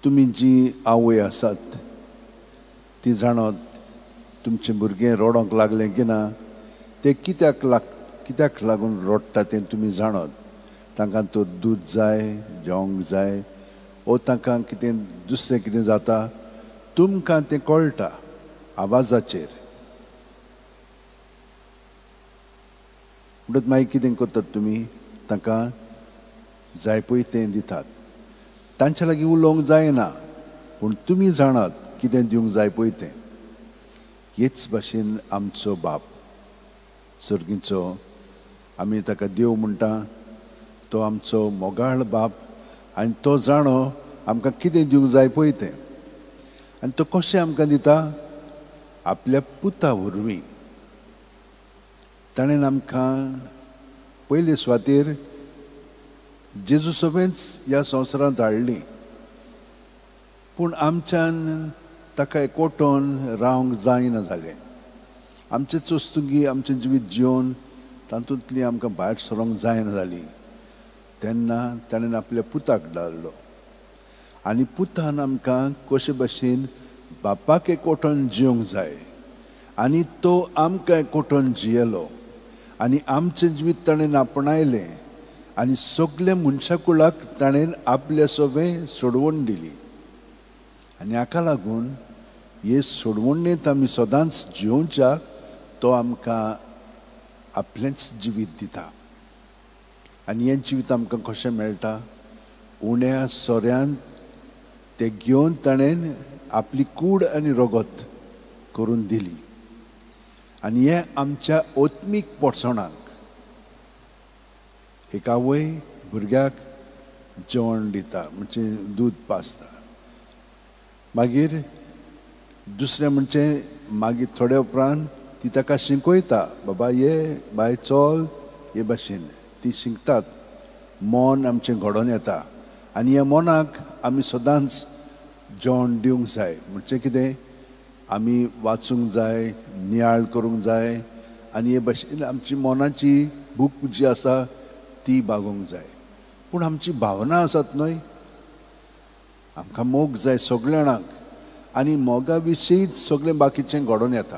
तुमी जी आवय आसात ती जाणत तुमचें भुरगें रडोंक लागलें की ना तें कित्याक लागून रडटा तें तुमी जाणत तांकां तो दूद जाय जेवंक जाय ओ तांकां कितें दुसरें कितें जाता तुमकां तें कळटा आवाजाचेर म्हणटच मागीर कितें करतात तुमी तांकां जाय पळय तें दितात तांचे लागीं उलोवंक जायना पूण तुमी जाणात कितें दिवंक जाय पळय तें हेच भाशेन आमचो बाप सर्गीचो आमी ताका देव म्हणटा तो आमचो मोगाळ बाप आनी तो जाणो आमकां कितें दिवंक जाय पळय तें आनी तो कशें आमकां दिता आपल्या पुता वरवीं ताणें आमकां पयले सुवातेर जेजू सोबेंच ह्या संवसारांत हाडली पूण आमच्यान ताका एकवटोन रावंक जायना जालें आमचें चोस्तुंगी आमचें जिवीत जिवन तातूंतली आमकां भायर सरोंक जायना जाली तेन्ना ताणें आपल्या पुताक धाडलो आनी पुतान आमकां कशे भाशेन बापाक एकवटोन जिवंक जाय आनी तो आमकां एकवटोन जियेलो आनी आमचें जिवीत ताणें आपणायलें आनी सगल्या मनशा कुळाक ताणें आपल्या सोबें सोडवण दिली आनी हाका लागून हे सोडवणेंत आमी सदांच जिवोवच्या तो आमकां आपलेंच जिवीत दिता आनी हें जिवीत आमकां कशें मेळटा उण्या सोऱ्यान तें घेवन ताणें आपली कूड आनी रगत करून दिली आनी हें आमच्या ओत्मीक पोटसणाक एक आवय भुरग्याक जेवण दिता म्हणजे दूद पाजता मागीर दुसरें म्हणजे मागीर थोड्या उपरांत ती ताका शिकयता बाबा ये बाय चल हे भाशेन ती शिकतात मन आमचें घडोवन येता आनी ह्या मनाक आमी सदांच जेवण दिवंक जाय म्हणजे कितें आमी वाचूंक जाय नियाळ करूंक जाय आनी हे भाशेन आमची मनाची भूक जी आसा ती भागोवंक जाय पूण आमची भावना आसात न्हय आमकां मोग जाय सगळ्या जाणांक आनी मोगा विशींच सगळें बाकीचें घडोवन येता